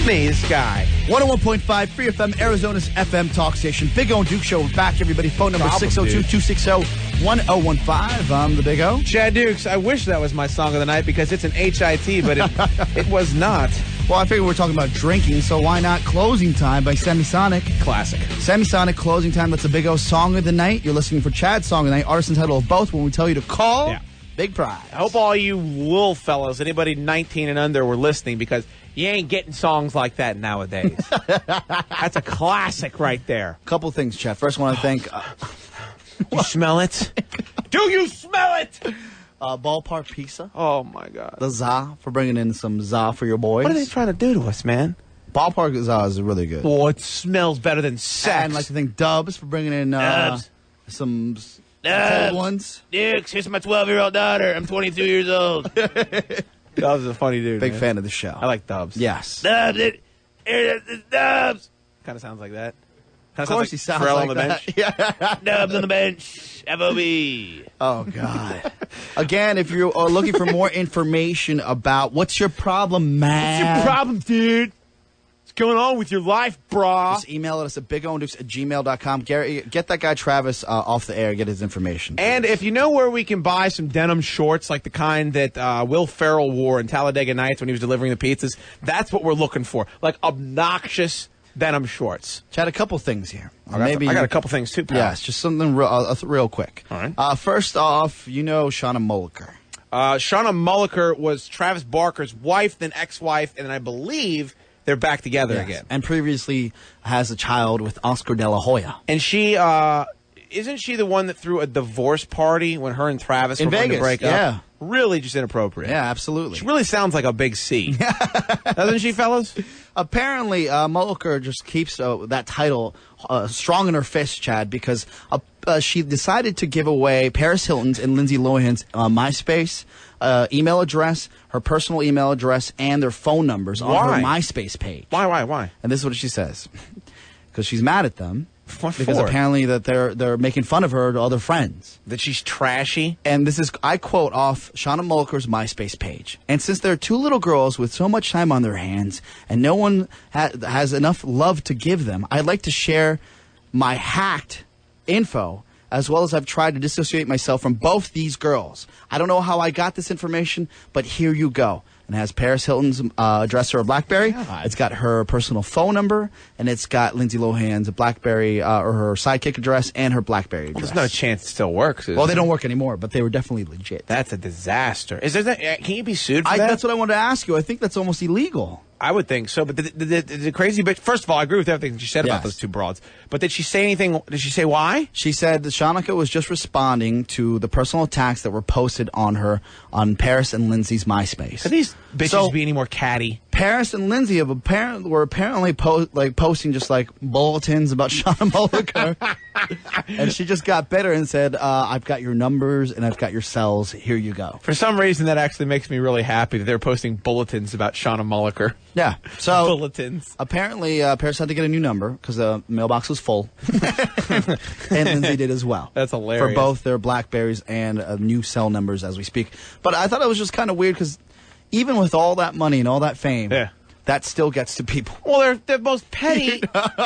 Love me, this guy. 101.5 Free FM, Arizona's FM talk station. Big O and Duke Show. We're back, everybody. Phone number 602-260-1015. I'm the Big O. Chad Dukes, I wish that was my song of the night because it's an HIT, but it was not. Well, I figured we're talking about drinking, so why not Closing Time by Semisonic? Classic. Semisonic, Closing Time. That's the Big O song of the night. You're listening for Chad's song of the night. Artist and title of both. When we tell you to call, Yeah. big prize. I hope all you little fellas, anybody 19 and under, were listening because you ain't getting songs like that nowadays. That's a classic right there. Couple things, Chad. First, I want to thank You smell it? Do you smell it? Ballpark Pizza, Oh, my God. the za, for bringing in some za for your boys. What are they trying to do to us, man? Ballpark za is really good. Oh, it smells better than sex. And I'd like to thank Dubs for bringing in Dubs. some Dubs. cold ones. Dukes, here's my 12-year-old daughter. I'm 22 years old. Dubs is a funny dude. Big man. fan of the show. I like Dubs. Yes. Dubs, Dubs. Kind of sounds like that. Of course he sounds Pharrell like on the that. bench. Yeah. Dubs on the bench. FOB. Oh, God. Again, if you are looking for more information about what's your problem, man. What's your problem, dude? What's going on with your life, brah? Just email us at bigownduks@gmail.com. Gary, get that guy Travis off the air. Get his information. And if you know where we can buy some denim shorts, like the kind that Will Ferrell wore in Talladega Nights when he was delivering the pizzas, that's what we're looking for. Like obnoxious denim shorts. Chad, a couple things here. I got a couple things, too, pal. Yes, just something real quick. All right. First off, you know Shauna Mulliker. Shauna Mulliker was Travis Barker's wife, then ex-wife, and I believe they're back together again. And previously has a child with Oscar De La Hoya. And she, isn't she the one that threw a divorce party when her and Travis were going to break up? Really just inappropriate. Yeah, absolutely. She really sounds like a big C. Doesn't she, fellas? Apparently, Mulliker just keeps that title strong in her fist, Chad, because she decided to give away Paris Hilton's and Lindsay Lohan's MySpace email address, her personal email address, and their phone numbers on her MySpace page. Why? And this is what she says. Because she's mad at them. What because for? apparently that they're making fun of her to other friends. That she's trashy? And this is, I quote off Shauna Mulliker's MySpace page. And since there are two little girls with so much time on their hands and no one has enough love to give them, I'd like to share my hacked info, as well as I've tried to dissociate myself from both these girls. I don't know how I got this information, but here you go. And it has Paris Hilton's address to her BlackBerry. God. It's got her personal phone number, and it's got Lindsay Lohan's BlackBerry or her sidekick address and her BlackBerry address. Well, there's no chance it still works. Well, they don't work anymore, but they were definitely legit. That's a disaster. Is there can you be sued for that? That's what I wanted to ask you. I think that's almost illegal. I would think so, but the crazy bitch. First of all, I agree with everything she said about those two broads. But did she say anything? Did she say why? She said that Shanika was just responding to the personal attacks that were posted on her on Paris and Lindsay's MySpace. Could these bitches be any more catty? Paris and Lindsay were apparently posting just like bulletins about Shauna Mulliker. And she just got bitter and said, I've got your numbers and I've got your cells. Here you go. For some reason, that actually makes me really happy that they're posting bulletins about Shauna Mulliker. Yeah. So bulletins. Apparently, Paris had to get a new number because the mailbox was full. And Lindsay did as well. That's hilarious. For both their BlackBerries and new cell numbers as we speak. But I thought it was just kind of weird because even with all that money and all that fame, that still gets to people. Well, they're the most petty,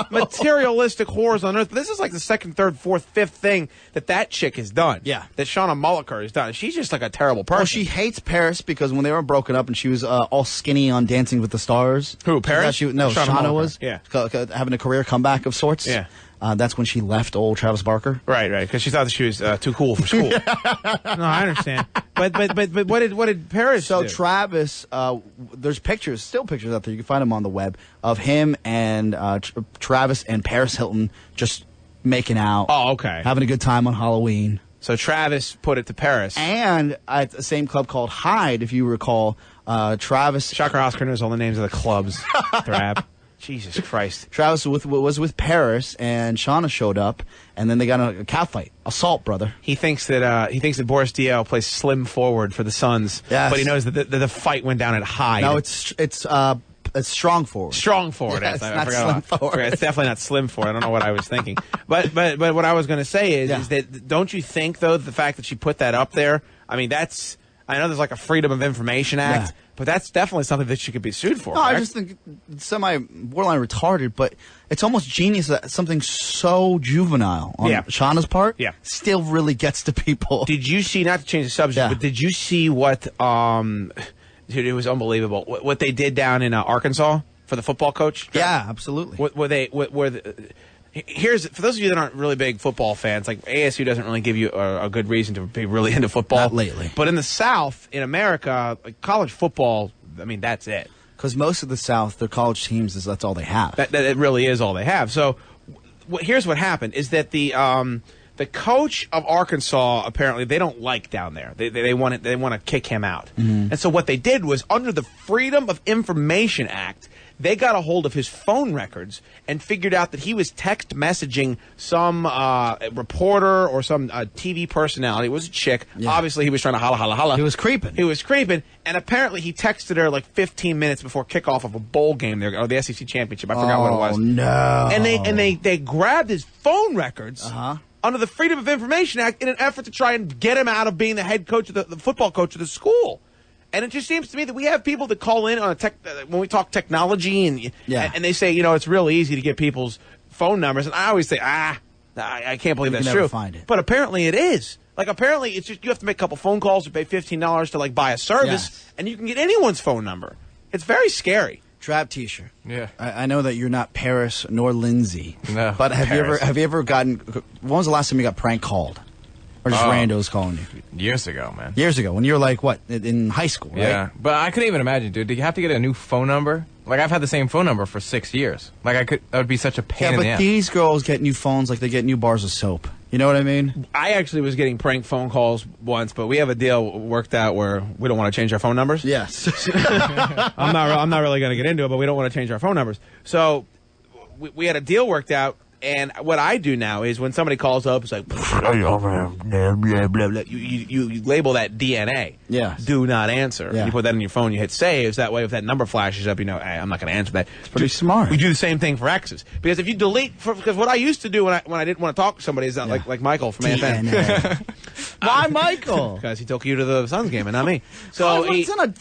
materialistic whores on earth. But this is like the second, third, fourth, fifth thing that chick has done. Yeah. That Shauna Mulliker has done. She's just like a terrible person. Well, she hates Paris because when they were broken up and she was all skinny on Dancing with the Stars. Who, Paris? No, Shauna was. Yeah. Having a career comeback of sorts. Yeah. That's when she left old Travis Barker. Right, because she thought that she was too cool for school. No, I understand. But what did Paris do? Travis, there's still pictures out there. You can find them on the web of him and Travis and Paris Hilton just making out. Oh, okay. Having a good time on Halloween. So Travis put it to Paris. And at the same club called Hyde, if you recall, Travis. Shocker Oscar knows all the names of the clubs. Thrab. Jesus Christ. Travis was with Paris, and Shauna showed up, and then they got a cow fight. Assault, brother. He thinks that Boris Diaw plays slim forward for the Suns, but he knows that the fight went down at Hyde. No, it's strong forward. Strong forward. Yeah, it's not slim forward. It's definitely not slim forward. I don't know what I was thinking. But what I was going to say is that don't you think, though, the fact that she put that up there, I mean, that's I know there's like a Freedom of Information Act, but that's definitely something that she could be sued for. No, correct? I just think borderline retarded, but it's almost genius that something so juvenile on Shauna's part still really gets to people. Did you see, not to change the subject, but did you see what, dude, it was unbelievable, what they did down in Arkansas for the football coach? Yeah, absolutely. Here's, for those of you that aren't really big football fans, like ASU doesn't really give you a good reason to be really into football. Not lately. But in the South, in America, like college football, I mean, that's it. Because most of the South, their college teams, that's all they have. That it really is all they have. So here's what happened, is that the coach of Arkansas, apparently, they don't like down there. They want to kick him out. And so what they did was, under the Freedom of Information Act, they got a hold of his phone records and figured out that he was text messaging some reporter or some TV personality. It was a chick. Yeah. Obviously, he was trying to holla, holla, holla. He was creeping. And apparently he texted her like 15 minutes before kickoff of a bowl game there, or the SEC championship. I forgot what it was. Oh, no. And they grabbed his phone records under the Freedom of Information Act in an effort to try and get him out of being the head coach of the football coach of the school. And it just seems to me that we have people that call in on when we talk technology, and they say, it's real easy to get people's phone numbers. And I always say, I can't believe that's true. Find it. But apparently it is. Like, apparently it's just, you have to make a couple phone calls to pay $15 to, like, buy a service, and you can get anyone's phone number. It's very scary. Drab T-shirt. Yeah. I know that you're not Paris nor Lindsay. No. But have you ever gotten? When was the last time you got prank called? Or just randos calling you? Years ago, man. Years ago, when you were like, what, in high school, right? Yeah, but I couldn't even imagine, dude. Did you have to get a new phone number? Like, I've had the same phone number for 6 years. Like, that would be such a pain in the ass. Yeah, but these girls get new phones like they get new bars of soap. You know what I mean? I actually was getting prank phone calls once, but we have a deal worked out where we don't want to change our phone numbers. Yes. I'm not really going to get into it, but we don't want to change our phone numbers. So we had a deal worked out. And what I do now is when somebody calls up, it's like, you label that DNA. Yes. Do not answer. Yeah. You put that in your phone, you hit save. That way, if that number flashes up, hey, I'm not going to answer that. It's pretty smart. We do the same thing for exes. Because if you delete, because what I used to do when I didn't want to talk to somebody is like Michael from AFN. Why Michael? Because he took you to the Suns game and not me. So it's not a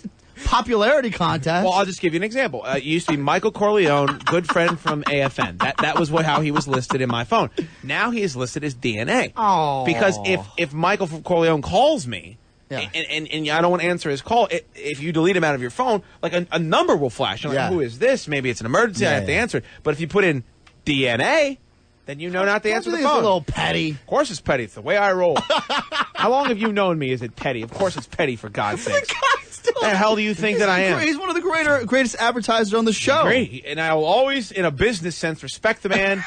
popularity contest. Well, I'll just give you an example. It used to be Michael Corleone, good friend from AFN. That was how he was listed in my phone. Now he is listed as DNA. Oh. Because if Michael from Corleone calls me, and I don't want to answer his call, if you delete him out of your phone, like a number will flash. I'm like, who is this? Maybe it's an emergency. I have to answer it. But if you put in DNA, then you know not to answer the phone. It's a little petty. Of course it's petty. It's the way I roll. How long have you known me? Is it petty? Of course it's petty, for God's sake. The hell do you think that I am? He's one of the greatest advertisers on the show. Great. And I will always, in a business sense, respect the man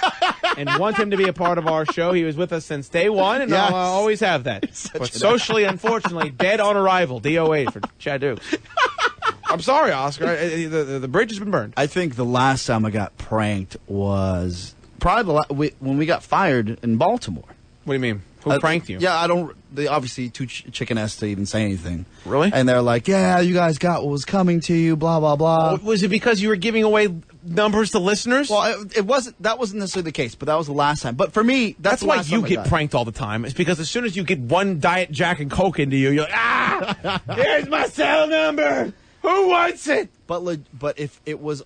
and want him to be a part of our show. He was with us since day one, and I'll always have that. But socially, unfortunately, dead on arrival, DOA for Chad Dukes. I'm sorry, Oscar. The bridge has been burned. I think the last time I got pranked was probably when we got fired in Baltimore. What do you mean? Who pranked you? Yeah, they obviously too chicken-ass to even say anything. Really? And they're like, yeah, you guys got what was coming to you, blah, blah, blah. Was it because you were giving away numbers to listeners? Well, that wasn't necessarily the case, but that was the last time. But for me, that's why you get pranked all the time. It's because as soon as you get one Diet Jack and Coke into you, you're like, here's my cell number. Who wants it? But if it was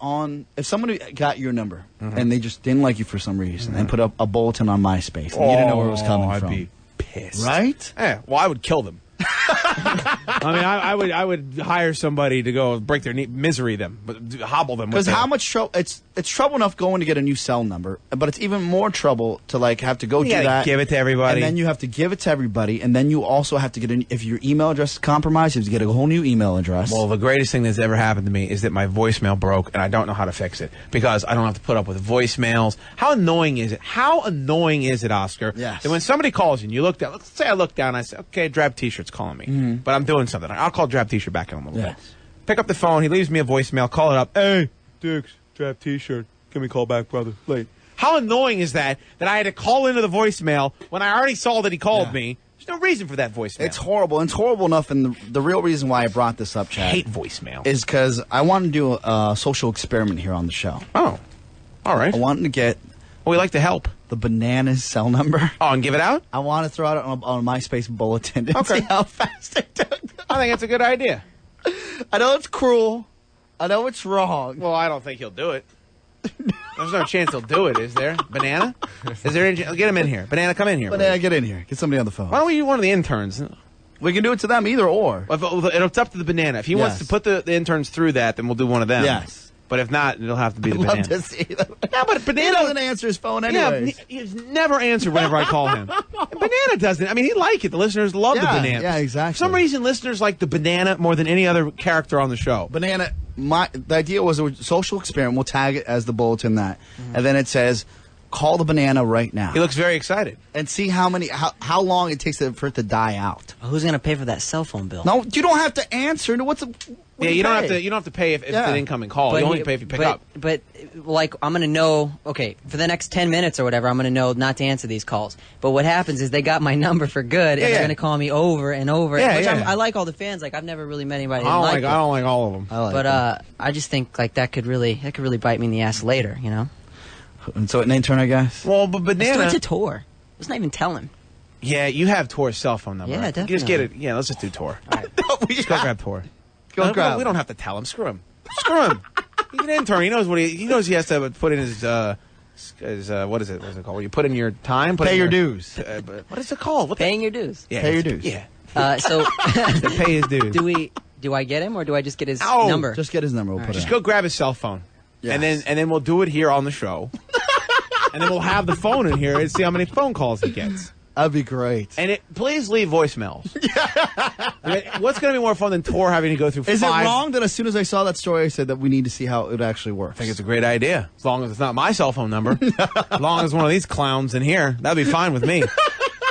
if somebody got your number and they just didn't like you for some reason and put up a bulletin on MySpace and you didn't know where it was coming from, I'd be pissed. Right? Yeah. Well, I would kill them. I mean, I would hire somebody to go break their knee, misery them, hobble them. Because how much trouble? It's trouble enough going to get a new cell number, but it's even more trouble to have to go do that. Give it to everybody, and then you have to give it to everybody, and then you also have to get if your email address is compromised, you have to get a whole new email address. Well, the greatest thing that's ever happened to me is that my voicemail broke, and I don't know how to fix it because I don't have to put up with voicemails. How annoying is it? How annoying is it, Oscar? Yes. That when somebody calls you and you look down, let's say I look down, and I say, okay, Drab T-shirt's calling me, but I'm doing something. I'll call Drab T-shirt back in a little bit. Pick up the phone. He leaves me a voicemail. Call it up. Hey, Dukes, Drab T-shirt. Give me a call back, brother. Late. How annoying is that I had to call into the voicemail when I already saw that he called me? There's no reason for that voicemail. It's horrible. And it's horrible enough, and the real reason why I brought this up, Chad, I hate voicemail, is because I wanted to do a social experiment here on the show. Oh, all right. I wanted to get... Well, we like to help. the Bananas cell number. Oh, and give it out? I want to throw it on a MySpace bulletin and Okay. see how fast it does. I think it's a good idea. I know it's cruel. I know it's wrong. Well, I don't think he'll do it. There's no chance he'll do it, is there? Banana? Is there? Get him in here. Banana, come in here. Banana, please. get in here. Get somebody on the phone. Why don't we use one of the interns? We can do it to them either or. It's up to the Banana. If he wants to Yes. put the interns through that, then we'll do one of them. Yes. But if not, it'll have to be the I'd love Banana. to see them. Yeah, but He Banana doesn't answer his phone anyways. Yeah, he's never answered whenever I call him. And Banana doesn't. I mean, he like it. The listeners love the Banana. Yeah, exactly. For some reason, listeners like the Banana more than any other character on the show. Banana, the idea was a social experiment. We'll tag it as the bulletin and then it says, call the Banana right now. He looks very excited. And see how long it takes for it to die out. Who's going to pay for that cell phone bill? No, you don't have to answer. You don't have to pay if it's an incoming call. You only pay if you pick up. But like, I'm going to know, okay, for the next 10 minutes or whatever, I'm going to know not to answer these calls. But what happens is they got my number for good, and they're going to call me over and over. Which I like all the fans. Like, I've never really met anybody who I don't like all of them. But I just think like that could really bite me in the ass later, you know? And so an intern, I guess. Well, but Let's Banana. do it to Tor. Let's not even tell him. Yeah, you have Tor's cell phone number. Yeah, definitely. Just get it. Yeah, let's just do Tor. Just go grab Tor. Go grab. We don't have to tell him. Screw him. Screw him. He's an intern. He knows he knows he has to put in his what is it? What's it called? Where you put in your time. Pay your dues. What is it called? Paying your dues. Yeah, Pay your dues. Yeah. So To pay his dues. do I get him or do I just get his Oh, number? Just get his number. We'll put Just it go grab his cell phone. Yes. And then we'll do it here on the show. And then we'll have the phone in here and see how many phone calls he gets. That'd be great. And please leave voicemails. What's going to be more fun than Tor having to go through Is it five? wrong that as soon as I saw that story, I said that we need to see how it actually works? I think it's a great idea. As long as it's not my cell phone number. As long as one of these clowns in here. That'd be fine with me.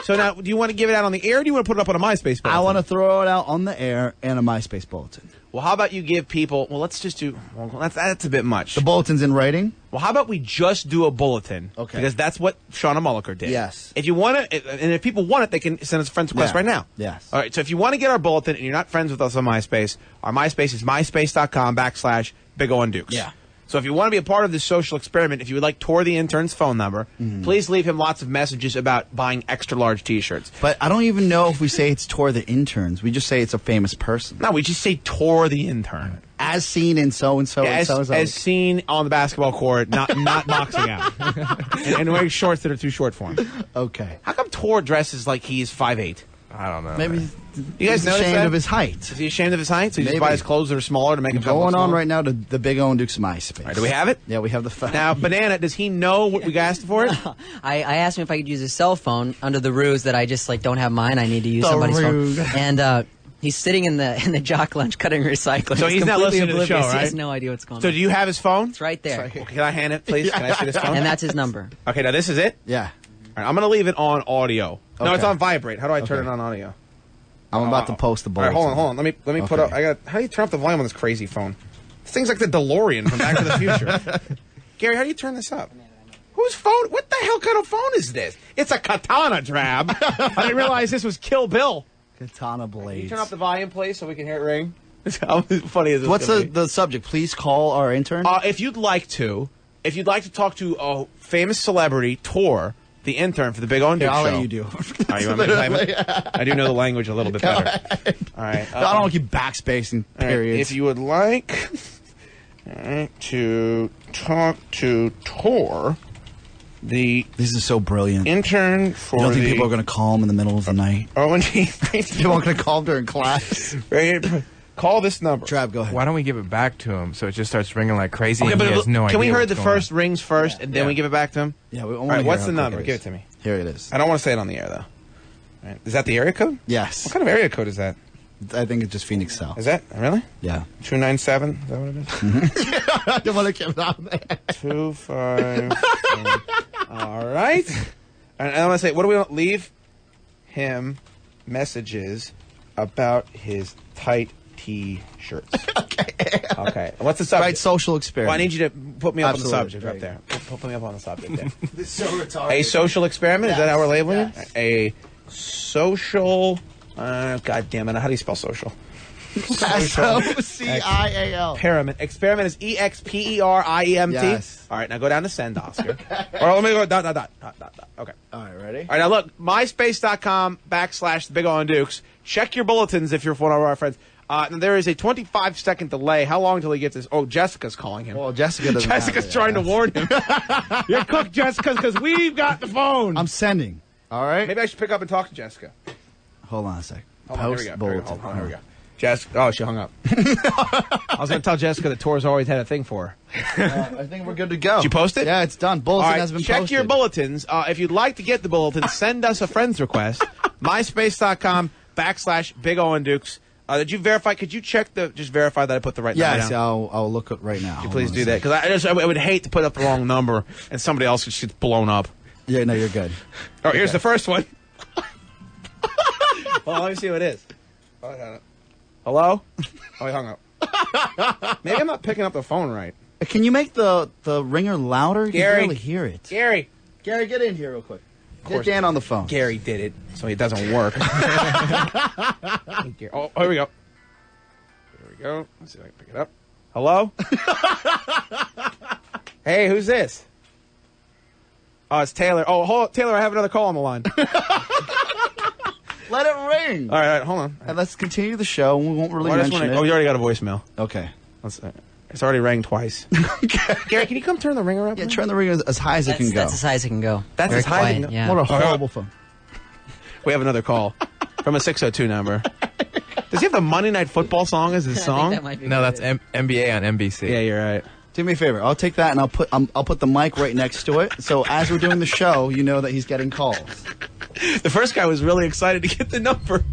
So now, do you want to give it out on the air or do you want to put it up on a MySpace bulletin? I want to throw it out on the air and a MySpace bulletin. Well, how about you give people... Well, let's just do... Well, that's a bit much. The bulletin's in writing? Well, how about we just do a bulletin? Okay. Because that's what Shauna Mulliker did. Yes. If you want it, and if people want it, they can send us a friend's request right now. Yes. All right, so if you want to get our bulletin and you're not friends with us on MySpace, our MySpace is myspace.com/Big O and Dukes. Yeah. So if you want to be a part of this social experiment, if you would like Tor the intern's phone number, please leave him lots of messages about buying extra large T-shirts. But I don't even know if we say it's Tor the interns. We just say it's a famous person. No, we just say Tor the intern. As seen in so-and-so and so-and-so. As seen on the basketball court, not boxing out. and wearing shorts that are too short for him. Okay. How come Tor dresses like he's 5'8"? I don't know. Maybe You guys he's notice ashamed that? of his height. Is he ashamed of his height? So he just Maybe. buys clothes that are smaller to make himself look Going on smaller? right now to the Big O and Dukes MySpace. All right, do we have it? Yeah, we have the Now, Banana, does he know what we asked for it? I asked him if I could use his cell phone under the ruse that I just like don't have mine. I need to use The somebody's ruse. phone. And he's sitting in the jock lunch cutting recycling. So he's not completely listening to the show, oblivious. He right? has no idea what's going So on. do you have his phone? It's right there. Okay, can I hand it, please? Can I see this phone? And that's his number. Okay, now this is it? Yeah. All right, I'm going to leave it on audio. No, Okay. it's on vibrate. How do I turn Okay. it on audio? I'm about to post the All right, bulletin. hold on. Let me put Okay. up. How do you turn up the volume on this crazy phone? This thing's like the DeLorean from Back to the Future. Gary, how do you turn this up? Whose phone? What the hell kind of phone is this? It's a katana, Drab. I didn't realize this was Kill Bill. Katana Can you blades. turn up the volume, please, so we can hear it ring? How funny is this? What's gonna be? the subject? Please call our intern. If you'd like to talk to a famous celebrity, Tor, the intern for the Big O and Duke I'll show. let you do. Oh, you want me to claim it? I do know the language a little bit better. All right. I don't want to keep backspacing all right, periods. if you would like to talk to Tor, the This is so brilliant. intern for You don't think the people are going to call him in the middle of the night? O&G. People aren't going to call him during class. Call this number. Trav, go ahead. Why don't we give it back to him so it just starts ringing like crazy Okay, and but he has no idea can we hear what's the going first on. rings first, and then we give it back to him? Yeah, we All right, what's the number? Give it to me. Here it is. I don't want to say it on the air, though. All right. Is that the area code? Yes. What kind of area code is that? I think it's just Phoenix Cell. Is that really Yeah. 297? Is that what it is? I don't want to keep it out there. 25. All right. And I'm gonna say, what do we want? Leave him messages about his tight T-shirts. Okay. What's the subject? Right, social experiment. Well, I need you to put me up Absolutely. on the subject There up you there. Put me up on the subject there. This is so retarded. A social experiment? Is that how we're labeling Yes. it? A social. God damn it! How do you spell social? S-O-C-I-A-L. Experiment. Experiment is EXPERIEMT. Yes. All right, now go down to send, Oscar. Or let me go dot. Okay. All right, ready? All right, now look, myspace.com/Big O and Dukes. Check your bulletins if you're one of our friends. And there is a 25-second delay. How long till he gets this? Oh, Jessica's calling him. Well, Jessica doesn't Jessica's trying to warn him. You're cooked, Jessica, because we've got the phone. I'm sending. All right? Maybe I should pick up and talk to Jessica. Hold on a sec. Hold on, here we go. Here we go. Jessica. Oh, she hung up. I was going to tell Jessica that Tor's always had a thing for her. I think we're good to go. Did you post it? Yeah, it's done. Bulletin has been check posted. your bulletins. If you'd like to get the bulletin, send us a friend's request. myspace.com/Big O and Dukes. Did you verify? Could you check just verify that I put the right number down? Yes, I'll look it right now. Could you please do that? Because I would hate to put up the wrong number and somebody else gets blown up. Yeah, no, you're good. Oh, here's the first one. Well, let me see who it is. Hello? Oh, he hung up. Maybe I'm not picking up the phone right. Can you make the ringer louder? You Gary. can barely hear it. Gary, get in here real quick. Get Dan on the phone. Gary did it, so it doesn't work. Oh, here we go. Here we go. Let's see if I can pick it up. Hello? Hey, who's this? Oh, it's Taylor. Oh, hold on. Taylor, I have another call on the line. Let it ring. All right, hold on. And let's continue the show. We won't really mention it. Oh, you already got a voicemail. Okay. It's already rang twice. Gary, can you come turn the ringer up? Yeah, turn the ringer as high as it can go. That's as high as it can go. That's Very as high as it can quiet, go. yeah. What a horrible phone. We have another call from a 602 number. Does he have the Monday Night Football song as his I song? think that might be No, good. that's NBA on NBC. Yeah, you're right. Do me a favor. I'll take that and I'll put the mic right next to it. So as we're doing the show, you know that he's getting calls. The first guy was really excited to get the number.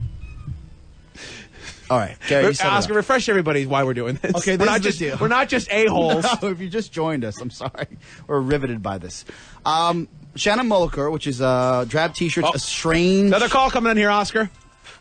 All right, Gary. Oscar, refresh everybody why we're doing this. Okay, we're this not is the just deal. we're not just a-holes. No, if you just joined us, I'm sorry. We're riveted by this. Shannon Mulliker, which is drab T-shirts, a strange Another call coming in here, Oscar.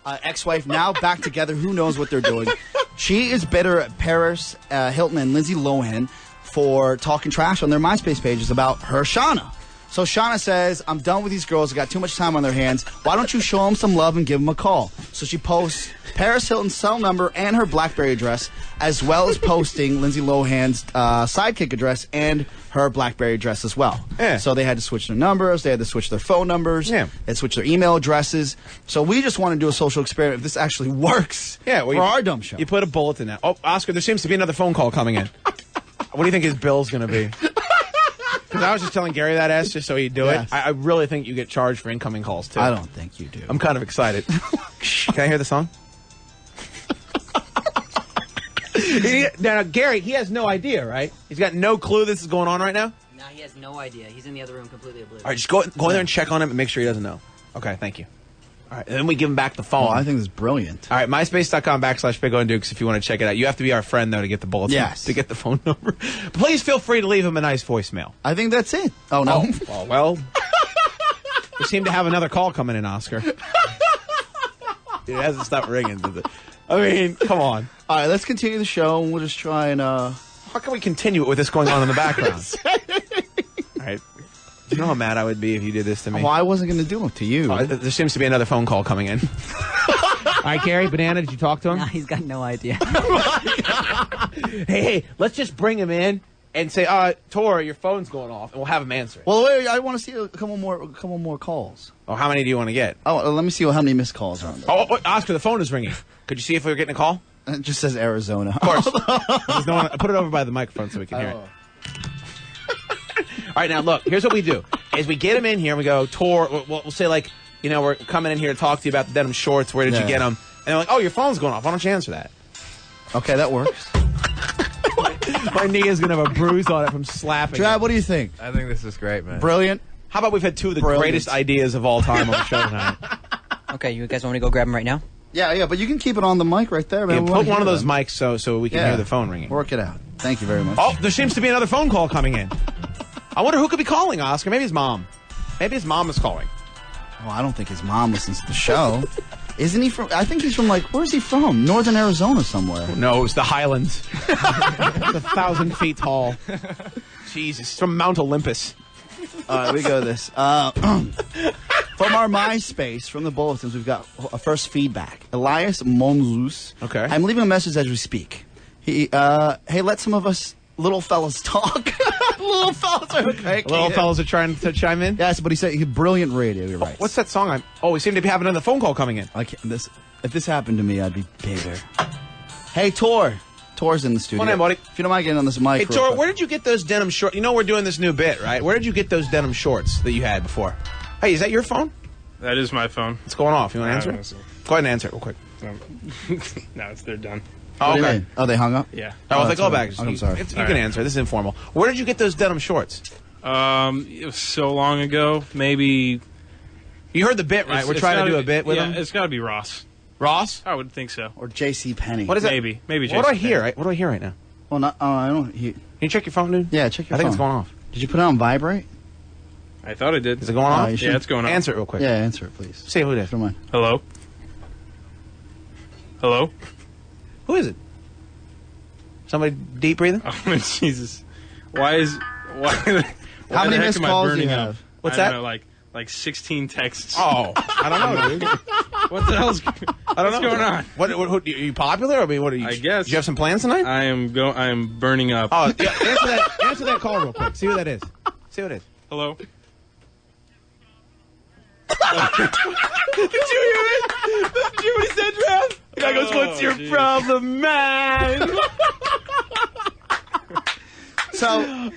ex-wife, now back together. Who knows what they're doing? She is bitter at Paris Hilton and Lindsay Lohan for talking trash on their MySpace pages about her Shauna. So Shauna says, I'm done with these girls. They got too much time on their hands. Why don't you show them some love and give them a call? So she posts Paris Hilton's cell number and her BlackBerry address, as well as posting Lindsay Lohan's sidekick address and her BlackBerry address as well. Yeah. So they had to switch their numbers. They had to switch their phone numbers. Yeah. They had to switch their email addresses. So we just want to do a social experiment if this actually works for our dumb show. You put a bulletin out. Oh, Oscar, there seems to be another phone call coming in. What do you think his bill's going to be? Because I was just telling Gary that ass just so he'd do it. I really think you get charged for incoming calls, too. I don't think you do. I'm kind of excited. Can I hear the song? Now, Gary, he has no idea, right? He's got no clue this is going on right now? No, he has no idea. He's in the other room completely oblivious. All right, just go in there and check on him and make sure he doesn't know. Okay, thank you. All right, and then we give him back the phone. Oh, I think this is brilliant. All right, myspace.com/Big O and Dukes if you want to check it out. You have to be our friend, though, to get the bulletin. Yes. To get the phone number. Please feel free to leave him a nice voicemail. I think that's it. Oh, no. Oh, well. We seem to have another call coming in, Oscar. It hasn't stopped ringing, does it? I mean, come on. All right, let's continue the show, and we'll just try and... How can we continue it with this going on in the background? All right. Do you know how mad I would be if you did this to me? Well, I wasn't going to do it to you. There seems to be another phone call coming in. All right, Gary, Banana, did you talk to him? No, he's got no idea. Hey, let's just bring him in and say, Tor, your phone's going off, and we'll have him answer it. Well, wait, I want to see a couple more calls. Oh, how many do you want to get? Oh, let me see how many missed calls are on there. Oh, Oscar, the phone is ringing. Could you see if we were getting a call? It just says Arizona. Of course. There's no one, put it over by the microphone so we can hear it. All right, now look, here's what we do. Is we get him in here and we go, Tor, we'll say like, we're coming in here to talk to you about the denim shorts. Where did you get them? And they're like, oh, your phone's going off. Why don't you answer that? Okay, that works. My knee is going to have a bruise on it from slapping. Drab, what do you think? I think this is great, man. Brilliant. How about we've had two of the greatest ideas of all time on the show tonight? Okay, you guys want me to go grab him right now? Yeah, but you can keep it on the mic right there, man. Yeah, put one of those mics so we can hear the phone ringing. Work it out. Thank you very much. Oh, there seems to be another phone call coming in. I wonder who could be calling, Oscar. Maybe his mom. Maybe his mom is calling. Well, I don't think his mom listens to the show. Isn't he from... I think he's from, where's he from? Northern Arizona somewhere. No, it's the Highlands. It's 1,000 feet tall. Jesus, from Mount Olympus. All right, we go this. From our MySpace, from the bulletins, we've got a first feedback. Elias Monzus. Okay. I'm leaving a message as we speak. Hey, let some of us little fellas talk. Little fellas. Little fellas are trying to chime in. Yes, but he said brilliant radio. You're right. What's that song? We seem to be having another phone call coming in. If this happened to me, I'd be bigger. Hey, Tor. Tor's in the studio. Come on in, buddy. If you don't mind getting on this mic. Hey, Tor, where did you get those denim shorts? You know we're doing this new bit, right? Where did you get those denim shorts that you had before? Hey, is that your phone? That is my phone. It's going off. You want to answer it? Go ahead and answer it real quick. No, they're done. Oh, okay. Oh, they hung up? Yeah. Oh, they call back. I'm sorry. You can answer. This is informal. Where did you get those denim shorts? It was so long ago. Maybe. You heard the bit, right? We're trying to do a bit with them. Yeah, it's got to be Ross. Ross? I would think so. Or J.C. Penney. What is it? Maybe What do I hear? What do I hear right now? Well, I don't. Can you check your phone, dude? Yeah, check your phone. I think it's going off. Did you put it on vibrate? I thought I did. Is it going off? You should. Yeah, it's going off. Answer it real quick. Yeah, answer it, please. Say who it is. Don't mind. Hello? Hello? Who is it? Somebody deep breathing? Oh, Jesus. Why How many missed calls do you up? have? What's I that? don't know, like 16 texts. Oh, I don't know, dude. What the hell's What's going on? What, are you popular? I mean, what are you? I guess. Do you have some plans tonight? I am burning up. Oh, yeah, answer that call real quick. See who that is. See who it is. Hello? Did you hear it? Did you hear what he said, Trav? The guy goes, "What's your problem, man?" So.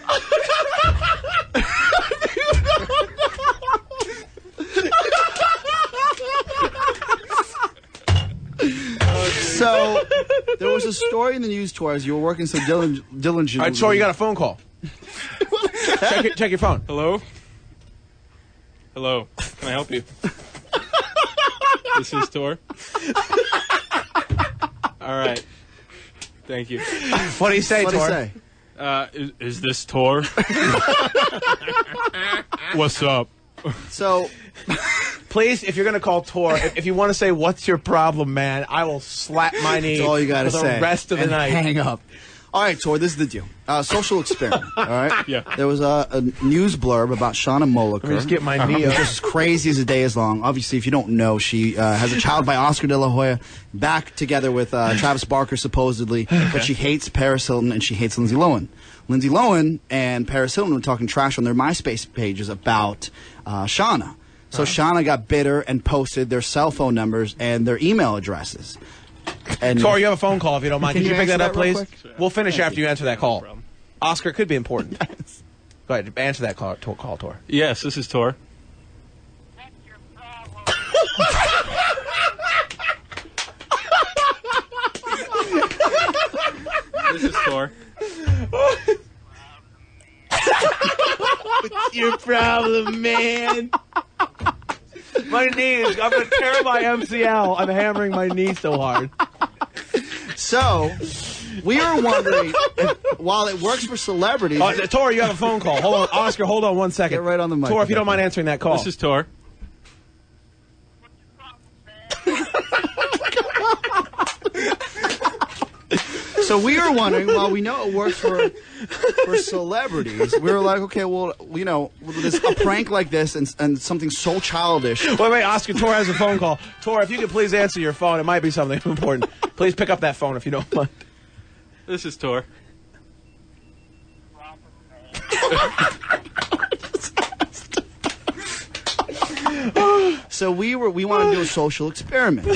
So, there was a story in the news, Tor, as you were working so diligently. All right, Tor, you got a phone call. check your phone. Hello? Hello? Can I help you? This is Tor. All right. Thank you. What do you say, Tor? Is this Tor? What's up? So, please, if you're going to call Tor, if you want to say, "What's your problem, man?" I will slap my knee. that's all you got to for say. the rest of the and night. Hang up. All right, Tor, this is the deal. Social experiment, all right? Yeah. There was a news blurb about Shauna Moliker. Let me just get my knee up. Just as crazy as the day is long. Obviously, if you don't know, she has a child by Oscar De La Hoya, back together with Travis Barker, supposedly, but she hates Paris Hilton and she hates Lindsay Lohan. Lindsay Lohan and Paris Hilton were talking trash on their MySpace pages about Shauna. So Shauna got bitter and posted their cell phone numbers and their email addresses. And Tor, you have a phone call if you don't mind. Can Could you you pick that answer up, that real please? quick? We'll finish Thank after you answer that call. Oscar, it could be important. Yes. Go ahead, answer that call, Tor. Yes, this is Tor. This is Tor. What's your problem, man? My knees. I'm going to tear my MCL. I'm hammering my knee so hard. So, we were wondering, while it works for celebrities... Tor, you have a phone call. Hold on. Oscar, hold on 1 second. Get right on the mic. Tor, if you don't mind answering that call. This is Tor. So we were wondering, while we know it works for celebrities, we were like, okay, well, you know, this, a prank like this and something so childish. Wait, Oscar, Tor has a phone call. Tor, if you could please answer your phone, it might be something important. Please pick up that phone if you don't mind. This is Tor. So we wanted to do a social experiment.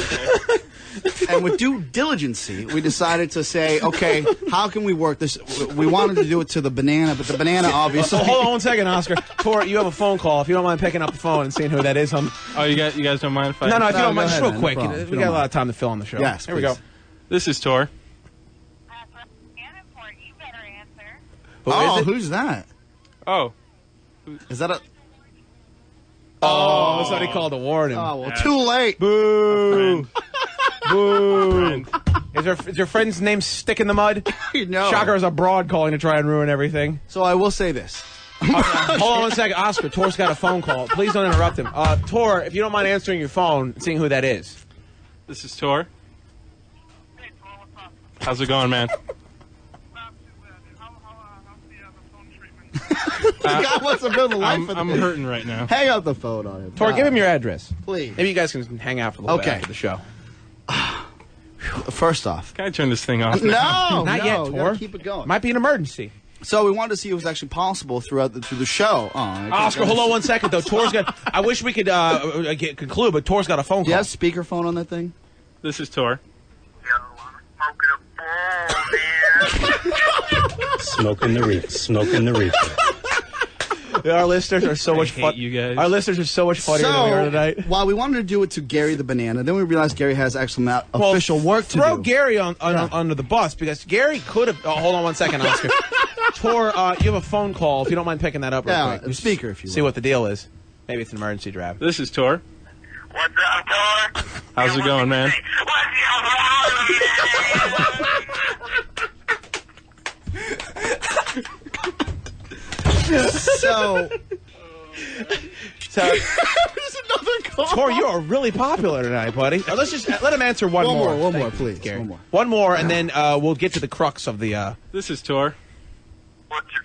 And with due diligence, we decided to say, okay, how can we work this? We wanted to do it to the banana, but the banana obviously... Hold on 1 second, Oscar. Tor, you have a phone call. If you don't mind picking up the phone and seeing who that is. Oh, you guys don't mind if I... No, if you don't mind, just ahead, real man, quick. no problem. We got a lot of time to fill on the show. Yes, Here we go. please. This is Tor. You better answer. Who is it? Who's that? Oh. Is that a... Oh, somebody called to warn him. Oh, well, too late. Boo! Boo! Friend. Is your friend's name Stick in the Mud? No. Shocker is a broad calling to try and ruin everything. So I will say this. Hold on 1 second. Oscar, Tor's got a phone call. Please don't interrupt him. Tor, if you don't mind answering your phone and seeing who that is. This is Tor. How's it going, man? The guy wants to build a life for I'm this. hurting right now. Hang up the phone on him. Tor, give him your address. Please. Maybe you guys can hang out for a little bit Okay. after the show. First off. Can I turn this thing off? No, Not no, yet, you Tor. gotta keep it going. Might be an emergency. So we wanted to see if it was actually possible through the show. Oh, Oscar, hold on 1 second, though. Tor's got... I wish we could conclude, but Tor's got a phone call. Do you have speakerphone on that thing? This is Tor. Smoking the reef. Smoking the reef. Our listeners are so much fun. You guys. Our listeners are so much funnier than we are tonight. While we wanted to do it to Gary the Banana, then we realized Gary has actual official work to do. Throw Gary under the bus, because Gary could have... Oh, hold on 1 second, Oscar. Tor, you have a phone call, if you don't mind picking that up real quick. Speaker, if you will. See what the deal is. Maybe it's an emergency draft. This is Tor. What's up, Tor? How's it going, man? So there's another call. Tor, you are really popular tonight, buddy. Let's just let him answer one more. One more, please. Gary. One more, and then we'll get to the crux of the... This is Tor. What's your...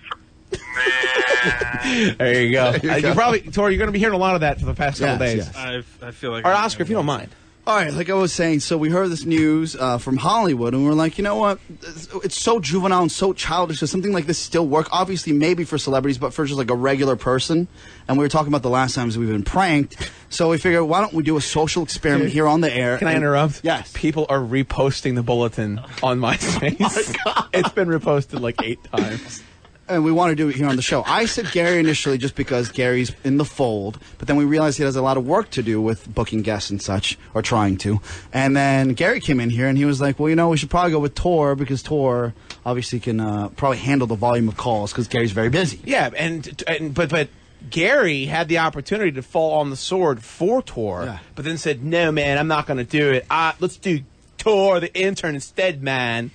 Man. There you go. You probably, Tor, you're going to be hearing a lot of that for the past couple days. Yes. I feel like... All right, Oscar, if you don't mind. All right, like I was saying, so we heard this news from Hollywood, and we were like, you know what? It's so juvenile and so childish. Does something like this still work? Obviously, maybe for celebrities, but for just like a regular person. And we were talking about the last times we've been pranked. So we figured, why don't we do a social experiment here on the air? Can I interrupt? Yes. People are reposting the bulletin on MySpace. Oh my God. It's been reposted like 8 times. And we want to do it here on the show. I said Gary initially just because Gary's in the fold, but then we realized he has a lot of work to do with booking guests and such, or trying to. And then Gary came in here and he was like, well, you know, we should probably go with Tor, because Tor obviously can probably handle the volume of calls, because Gary's very busy. Yeah, but Gary had the opportunity to fall on the sword for Tor, but then said, no, man, I'm not going to do it. Let's do Tor, the intern, instead, man.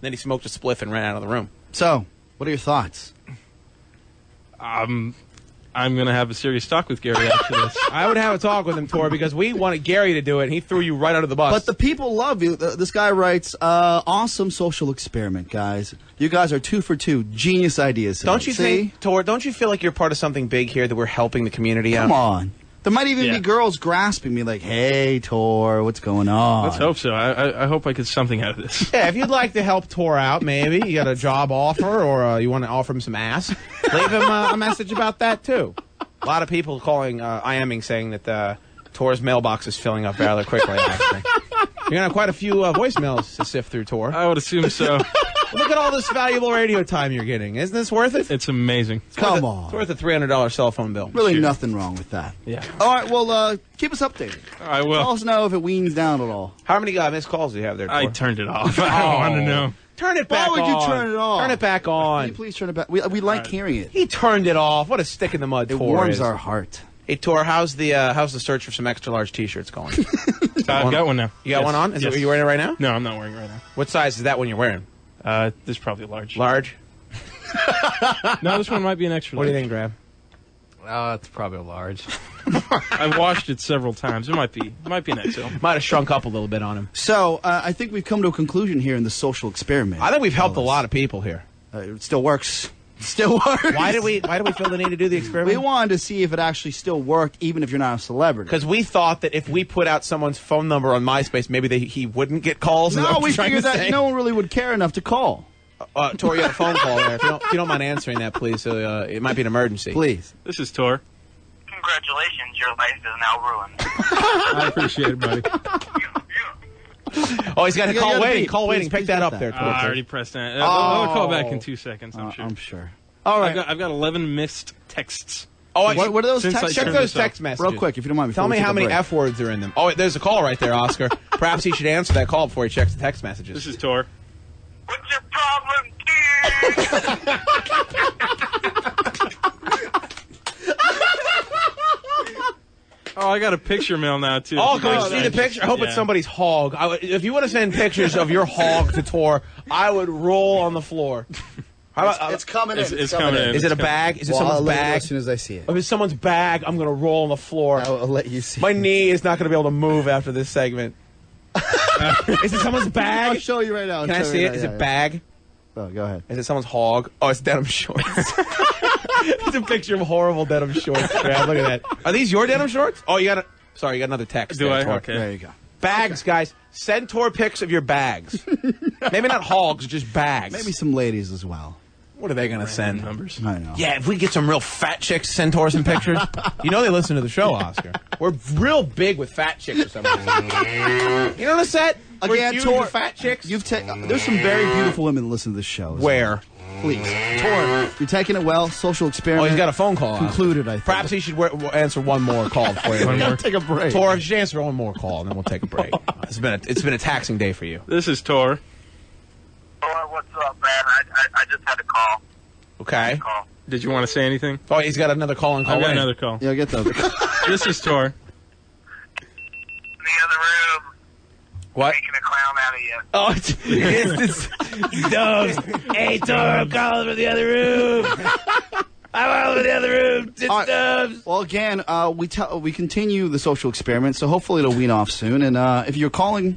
Then he smoked a spliff and ran out of the room. So... what are your thoughts? I'm going to have a serious talk with Gary after this. I would have a talk with him, Tor, because we wanted Gary to do it, and he threw you right under the bus. But the people love you. This guy writes, awesome social experiment, guys. You guys are 2 for 2. Genius ideas. Don't you think, Tor, don't you feel like you're part of something big here, that we're helping the community out? Come on. There might even be girls grasping me like, hey, Tor, what's going on? Let's hope so. I hope I get something out of this. Yeah, if you'd like to help Tor out, maybe. You got a job offer, or you want to offer him some ass, leave him a message about that, too. A lot of people calling, IMing, saying that Tor's mailbox is filling up rather quickly, actually. You're going to have quite a few voicemails to sift through, Tor. I would assume so. Look at all this valuable radio time you're getting. Isn't this worth it? It's amazing. Come on. It's worth a $300 cell phone bill. Really nothing wrong with that. Yeah. All right, well, keep us updated. I will. Let us know if it weans down at all. How many missed calls do you have there, Tor? I turned it off. I don't want to know. Turn it back on. Why would you turn it off? Turn it back on. Please turn it back. We like hearing it. He turned it off. What a stick in the mud It Tor warms is. our heart. Hey, Tor, how's the search for some extra large T-shirts going? I've got one now. You got one on? Is it what you're wearing it right now? No, I'm not wearing it right now. What size is that one you're wearing? This is probably large. Large? No, this one might be an extra What large. do you think, Grab? It's probably a large. I've washed it several times. It might be an XL. Might have shrunk up a little bit on him. So, I think we've come to a conclusion here in the social experiment. I think we've helped a lot of people here. It still works. Still works. Why did we feel the need to do the experiment? We wanted to see if it actually still worked, even if you're not a celebrity. Because we thought that if we put out someone's phone number on MySpace, maybe he wouldn't get calls. No, we figured that no one really would care enough to call. Tor, you have a phone call there. If you don't mind answering that, please. It might be an emergency. Please. This is Tor. Congratulations, your life is now ruined. I appreciate it, buddy. Oh, he's got a You call gotta waiting. beep. Call waiting. Please Pick that hit up that. there, Tor. I already pressed that. I'll call back in 2 seconds, I'm sure. I'm sure. All right. I've got 11 missed texts. Oh, What are those Since I texts? check turned those this off. text messages. Real quick, if you don't mind. Tell before we me take how a many break. F words are in them. Oh, there's a call right there, Oscar. Perhaps he should answer that call before he checks the text messages. This is Tor. What's your problem, kid? Oh, I got a picture mail now, too. Oh, can we see the picture? I hope it's Yeah. somebody's hog. If you want to send pictures of your hog to Tor, I would roll on the floor. How about, It's coming in. It's coming in. is it a bag? Is it Well, I'll someone's let you know bag? as soon as I see it. If it's someone's bag, I'm going to roll on the floor. I'll let you see. My knee is not going to be able to move after this segment. Is it someone's I'll bag? show you right now. Can I see it? Is it bag? Oh, go ahead. Is it someone's hog? Oh, it's denim shorts. It's a picture of horrible denim shorts. Crap. Look at that. Are these your denim shorts? Oh, you got you got another text. Do there, I? Tor. Okay. There you go. Bags, guys. Send Tor pics of your bags. Maybe not hogs, just bags. Maybe some ladies as well. What are they going to send? Numbers. I know. Yeah, if we get some real fat chicks to send Tor some pictures. You know they listen to the show, Oscar. We're real big with fat chicks for some reason. You notice that? We're Again, huge Tor, with fat chicks. there's some very beautiful women that listen to this show. as Where? well. Please. Tor, you're taking it well. Social Oh, experiment. he's got a phone call. concluded, I think. Perhaps he should answer one more call before you One more. Take a break. Tor, just answer one more call, and then we'll take a break. It's been a taxing day for you. This is Tor. Oh, what's up, man? I just had a call. Okay. Call. Did you want to say anything? Oh, he's got another call and call I've got in. another call. Yeah, get the. This is Tor. In the other room, What? making a clown out of you. Oh, it's Dubs. Hey, Tor, I'm calling from the other room. I'm out of the other room. It's All right. Dubs. Well, again, we continue the social experiment, so hopefully it'll wean off soon. And if you're calling,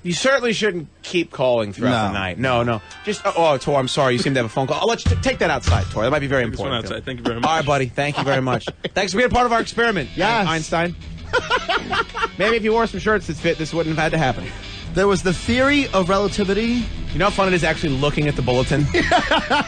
You certainly shouldn't keep calling throughout the night. No. Just, Tor, I'm sorry. You seem to have a phone call. I'll let you take that outside, Tor. That might be very This one important. outside. Thank you very much. All right, buddy. Thank you very much. Thanks for being a part of our experiment, Yes. Einstein. Maybe if you wore some shirts that fit, this wouldn't have had to happen. there was the theory of relativity. You know how fun it is actually looking at the bulletin?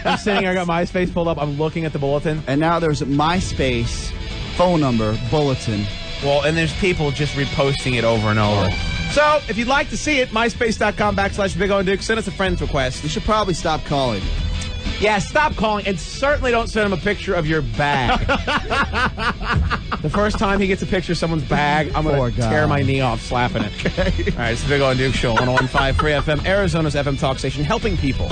I'm sitting here, I got MySpace pulled up, I'm looking at the bulletin. And now there's MySpace, phone number, bulletin. Well, and there's people just reposting it over and over. So, if you'd like to see it, myspace.com/Big O and Duke, send us a friend's request. You should probably stop calling. Yeah, stop calling, and certainly don't send him a picture of your bag. The first time he gets a picture of someone's bag, I'm Poor going to guy. tear my knee off slapping it. All right, it's the Big O and Duke Show on 101.5 Free FM, Arizona's FM talk station, helping people.